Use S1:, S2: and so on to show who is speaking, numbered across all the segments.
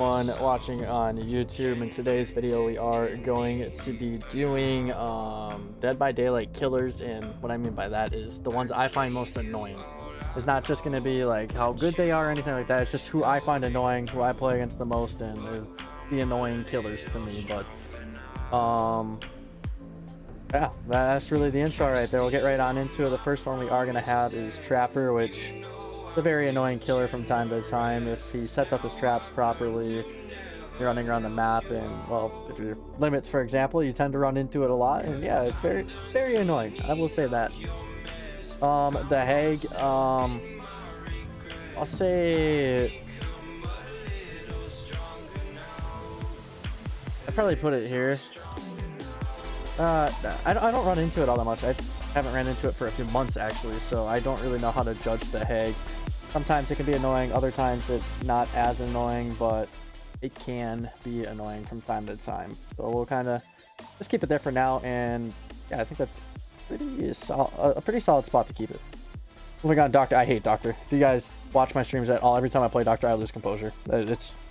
S1: Watching on YouTube. In today's video we are going to be doing Dead by Daylight killers, and what I mean by that is the ones I find most annoying. It's not just going to be like how good they are or anything like that, it's just who I find annoying, who I play against the most, and is the annoying killers to me. But yeah, that's really the intro right there. We'll get right on into it. The first one we are going to have is Trapper, which is a very annoying killer from time to time. If he sets up his traps properly, you're running around the map, and well, if you're limits, for example, you tend to run into it a lot, and yeah, it's very annoying. I will say that. The Hag, I'll say I'd probably put it here. I don't run into it all that much. I haven't ran into it for a few months actually, so I don't really know how to judge the Hag. Sometimes it can be annoying, other times it's not as annoying, but it can be annoying from time to time. So we'll kind of just keep it there for now, and yeah, I think that's a pretty solid spot to keep it. Moving on, Doctor. I hate Doctor. If you guys watch my streams at all, every time I play Doctor, I lose composure.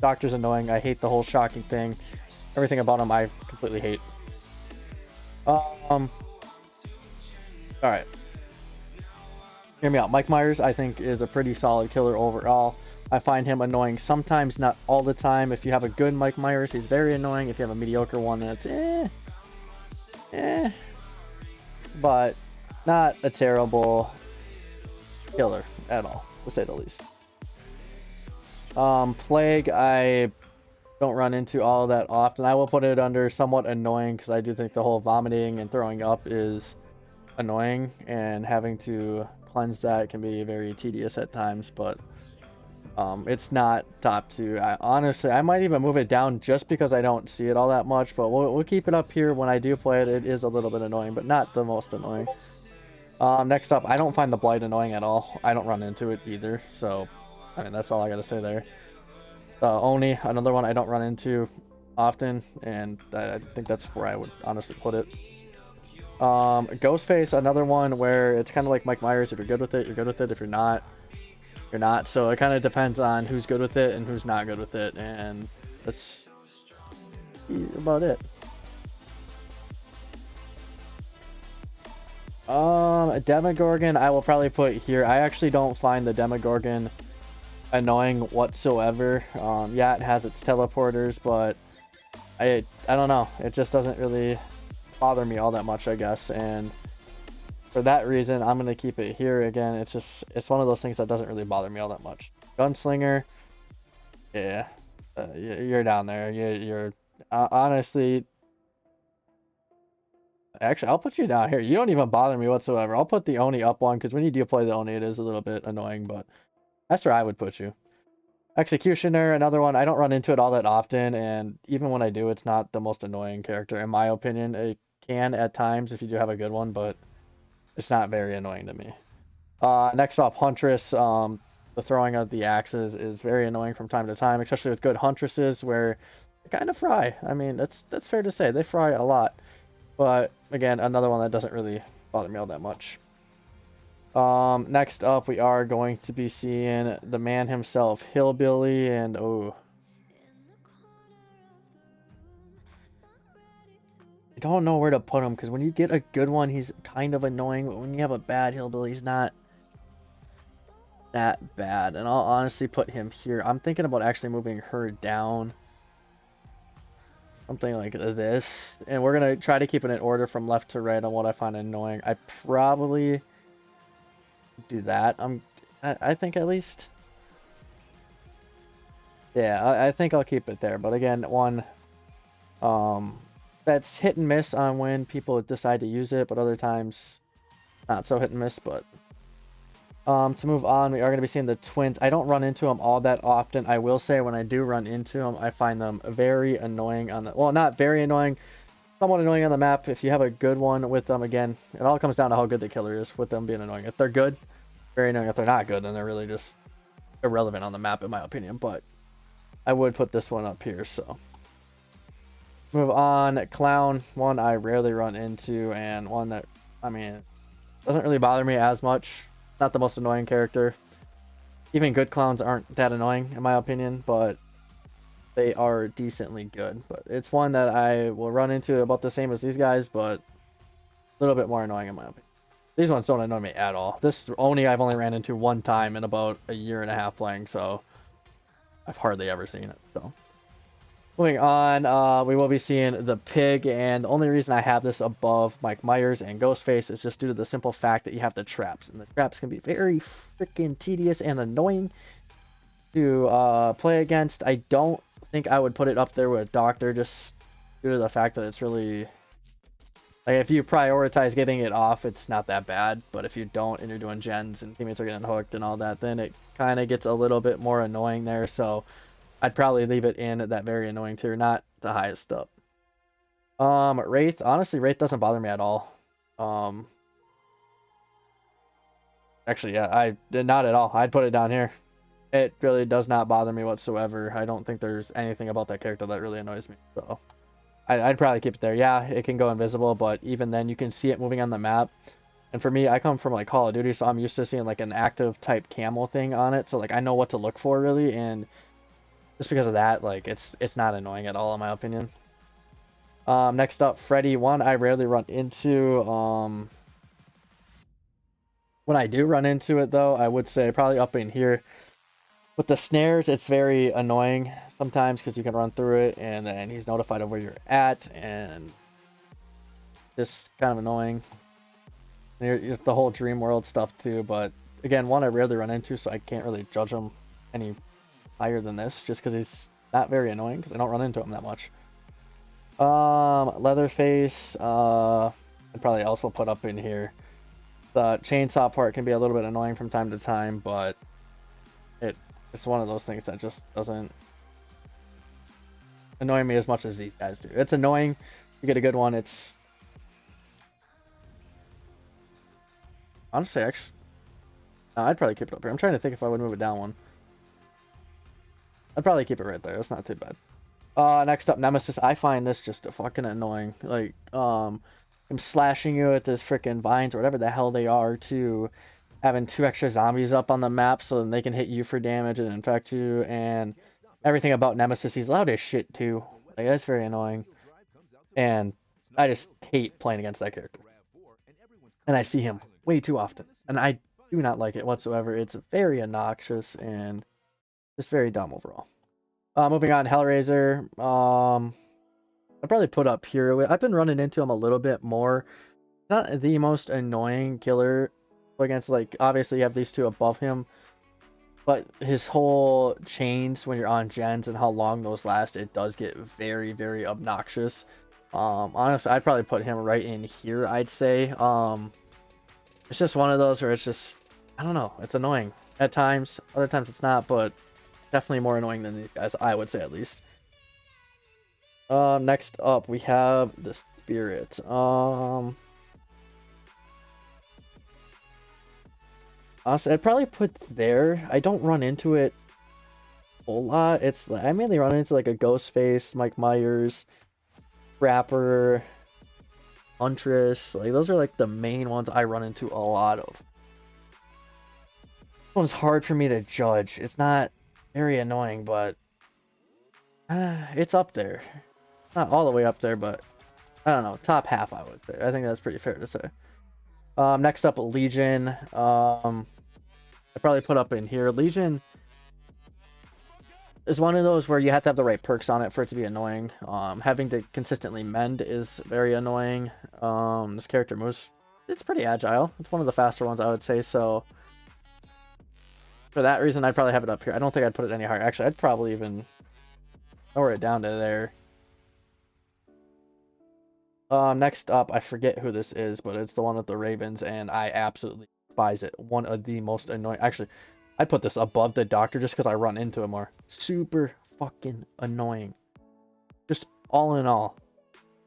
S1: Doctor's annoying. I hate the whole shocking thing. Everything about him, I completely hate. All right. Hear me out. Mike Myers, I think, is a pretty solid killer overall. I find him annoying sometimes, not all the time. If you have a good Mike Myers, he's very annoying. If you have a mediocre one, that's but not a terrible killer at all, to say the least. Plague, I don't run into all that often. I will put it under somewhat annoying because I do think the whole vomiting and throwing up is annoying, and having to cleanse that can be very tedious at times, but it's not top 2. Honestly, I might even move it down just because I don't see it all that much, but we'll keep it up here. When I do play it, it is a little bit annoying, but not the most annoying. Next up, I don't find the Blight annoying at all. I don't run into it either, so I mean, that's all I gotta say there. Oni, another one I don't run into often, and I think that's where I would honestly put it. Ghostface, another one where it's kind of like Mike Myers. If you're good with it, you're good with it. If you're not, you're not. So it kind of depends on who's good with it and who's not good with it, and that's about it. Demogorgon, I will probably put here. I actually don't find the Demogorgon annoying whatsoever. Yeah, it has its teleporters, but I don't know. It just doesn't really bother me all that much, I guess, and for that reason, I'm gonna keep it here. Again, it's one of those things that doesn't really bother me all that much. Gunslinger, yeah, you're down there. You're honestly, actually, I'll put you down here. You don't even bother me whatsoever. I'll put the Oni up one because when you do play the Oni, it is a little bit annoying, but that's where I would put you. Executioner, another one. I don't run into it all that often, and even when I do, it's not the most annoying character in my opinion. It can at times if you do have a good one, but it's not very annoying to me. Next up, Huntress. The throwing of the axes is very annoying from time to time, especially with good Huntresses where they kind of fry. I mean, that's fair to say. They fry a lot. But again, another one that doesn't really bother me all that much. Next up, we are going to be seeing the man himself, Hillbilly, and oh, I don't know where to put him because when you get a good one, he's kind of annoying, but when you have a bad Hillbilly, he's not that bad. And I'll honestly put him here. I'm thinking about actually moving her down, something like this, and we're gonna try to keep it in order from left to right on what I find annoying. I probably do that. I think at least. Yeah, I think I'll keep it there. But again, one that's hit and miss on when people decide to use it, but other times not so hit and miss. But to move on, we are going to be seeing the twins. I don't run into them all that often. I will say when I do run into them, I find them very annoying on the, well, not very annoying, somewhat annoying on the map. If you have a good one with them, again, it all comes down to how good the killer is with them being annoying. If they're good, very annoying. If they're not good, then they're really just irrelevant on the map, in my opinion. But I would put this one up here, so. Move on. Clown, one I rarely run into, and one that, I mean, doesn't really bother me as much. Not the most annoying character. Even good clowns aren't that annoying, in my opinion, but they are decently good. But it's one that I will run into about the same as these guys, but a little bit more annoying in my opinion. These ones don't annoy me at all. This Oni I've only ran into one time in about a year and a half playing, so I've hardly ever seen it. So moving on, we will be seeing the pig, and the only reason I have this above Mike Myers and Ghostface is just due to the simple fact that you have the traps, and the traps can be very freaking tedious and annoying to play against. I don't think I would put it up there with Doctor, just due to the fact that it's really like if you prioritize getting it off, it's not that bad. But if you don't and you're doing gens and teammates are getting hooked and all that, then it kind of gets a little bit more annoying there. So I'd probably leave it in at that very annoying tier, not the highest up. Wraith, honestly, Wraith doesn't bother me at all. Actually, yeah, not at all. I'd put it down here. It really does not bother me whatsoever. I don't think there's anything about that character that really annoys me. So I'd probably keep it there. Yeah, it can go invisible, but even then you can see it moving on the map. And for me, I come from like Call of Duty, so I'm used to seeing like an active type camo thing on it. So like I know what to look for really, and just because of that, like it's not annoying at all in my opinion. Next up, Freddy. One I rarely run into. When I do run into it though, I would say probably up in here. With the snares, it's very annoying sometimes because you can run through it and then he's notified of where you're at, and just kind of annoying. And the whole dream world stuff too, but again, one I rarely run into, so I can't really judge him any higher than this just because he's not very annoying because I don't run into him that much. Leatherface, I'd probably also put up in here. The chainsaw part can be a little bit annoying from time to time, but it's one of those things that just doesn't annoy me as much as these guys do. It's annoying. You get a good one. It's honestly, actually, no, I'd probably keep it up here. I'm trying to think if I would move it down one. I'd probably keep it right there. It's not too bad. Next up, Nemesis. I find this just a fucking annoying. Like, him slashing you with his freaking vines or whatever the hell they are, to having 2 extra zombies up on the map so then they can hit you for damage and infect you, and everything about Nemesis. He's loud as shit too. Like, that's very annoying. And I just hate playing against that character. And I see him way too often. And I do not like it whatsoever. It's very obnoxious and just very dumb overall. Moving on, Hellraiser. I'd probably put up here. I've been running into him a little bit more. Not the most annoying killer against, like, obviously you have these two above him, but his whole chains when you're on gens and how long those last, it does get very, very obnoxious. Honestly, I'd probably put him right in here, I'd say. It's just one of those where it's just, I don't know, it's annoying at times, other times it's not, but definitely more annoying than these guys, I would say at least. Next up we have the Spirit. Honestly, I'd probably put there. I don't run into it a whole lot. I mainly run into like a Ghostface, Mike Myers, Rapper, Huntress. Like, those are like the main ones I run into a lot of. This one's hard for me to judge. It's not very annoying, but it's up there. Not all the way up there, but I don't know, top half I would say. I think that's pretty fair to say. Next up, Legion. I probably put up in here. Legion is one of those where you have to have the right perks on it for it to be annoying. Having to consistently mend is very annoying. This character moves, it's pretty agile. It's one of the faster ones, I would say. So for that reason, I'd probably have it up here. I don't think I'd put it any higher. Actually, I'd probably even lower it down to there. Next up, I forget who this is, but it's the one with the Ravens, and I absolutely despise it. One of the most annoying. Actually, I'd put this above the Doctor just because I run into him more. Super fucking annoying. Just all in all,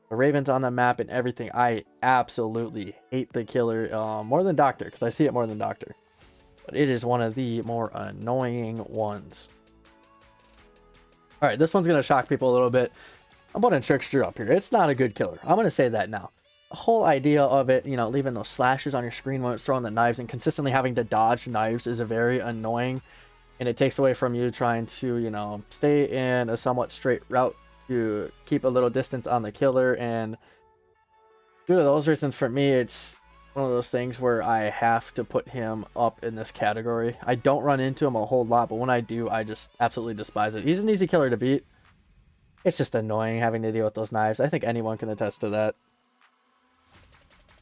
S1: the Ravens on the map and everything, I absolutely hate the killer more than Doctor, because I see it more than Doctor. But it is one of the more annoying ones. Alright, this one's going to shock people a little bit. I'm putting Trickster up here. It's not a good killer. I'm going to say that now. The whole idea of it, you know, leaving those slashes on your screen when it's throwing the knives and consistently having to dodge knives is a very annoying and it takes away from you trying to, you know, stay in a somewhat straight route to keep a little distance on the killer. And due to those reasons, for me, it's one of those things where I have to put him up in this category. I don't run into him a whole lot, but when I do, I just absolutely despise it. He's an easy killer to beat. It's just annoying having to deal with those knives. I think anyone can attest to that.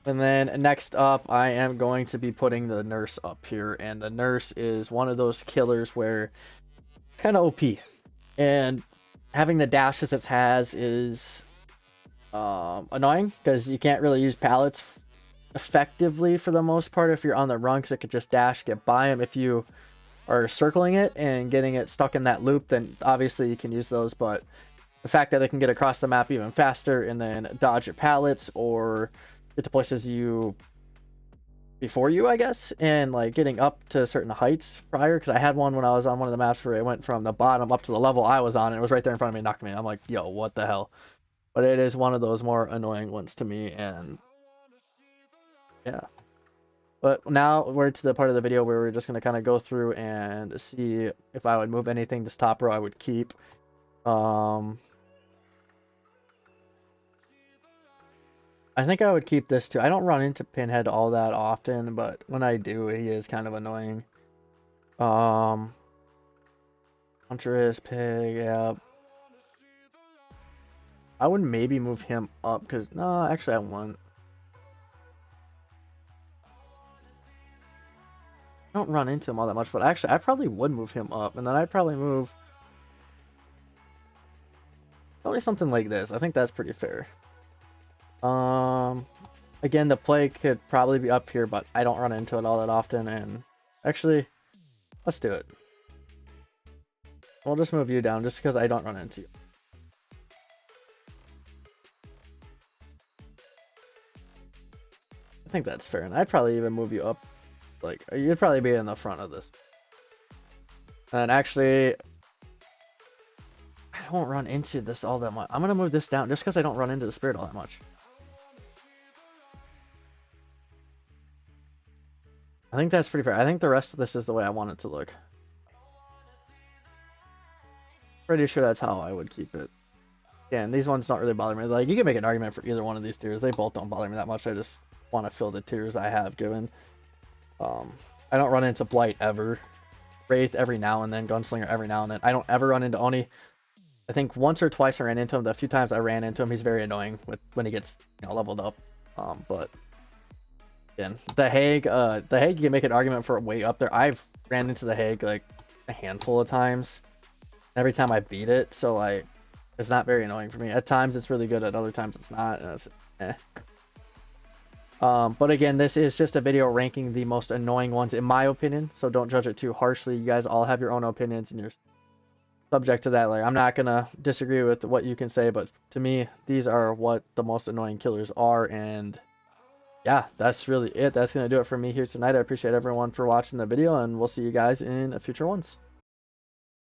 S1: And then next up, I am going to be putting the nurse up here. And the nurse is one of those killers where it's kind of OP. And having the dashes it has is annoying because you can't really use pallets effectively for the most part if you're on the run, because it could just dash, get by him. If you are circling it and getting it stuck in that loop, then obviously you can use those. But the fact that it can get across the map even faster and then dodge your pallets or get to places you before you, I guess, and like getting up to certain heights prior, because I had one when I was on one of the maps where it went from the bottom up to the level I was on, and it was right there in front of me, knocked me. I'm like, yo, what the hell? But it is one of those more annoying ones to me, and yeah. But now we're to the part of the video where we're just going to kind of go through and see if I would move anything this top row I would keep. I think I would keep this too. I don't run into Pinhead all that often, but when I do, he is kind of annoying. Huntress, Pig, yeah. I would maybe move him up because, no, actually I won't. I don't run into him all that much, but actually I probably would move him up, and then I'd probably move probably something like this. I think that's pretty fair. Again, the Plague could probably be up here, but I don't run into it all that often, and actually, let's do it. We'll just move you down just because I don't run into you. I think that's fair, and I'd probably even move you up. Like, you'd probably be in the front of this. And actually, I don't run into this all that much. I'm gonna move this down just because I don't run into the spirit all that much. I think that's pretty fair. I think the rest of this is the way I want it to look. Pretty sure that's how I would keep it. Yeah, and these ones don't really bother me. Like, you can make an argument for either one of these tiers. They both don't bother me that much. I just want to fill the tiers I have given. I don't run into Blight ever. Wraith every now and then. Gunslinger every now and then. I don't ever run into Oni. I think once or twice I ran into him. The few times I ran into him, he's very annoying when he gets, you know, leveled up. But again, the Hague you can make an argument for way up there. I've ran into the Hague like a handful of times. Every time I beat it, so like it's not very annoying for me. At times it's really good, at other times it's not. And it's, eh. But again, this is just a video ranking the most annoying ones in my opinion, so don't judge it too harshly. You guys all have your own opinions and you're subject to that. Like, I'm not gonna disagree with what you can say, but to me, these are what the most annoying killers are. And yeah, that's really it. That's gonna do it for me here tonight. I appreciate everyone for watching the video, and we'll see you guys in future ones.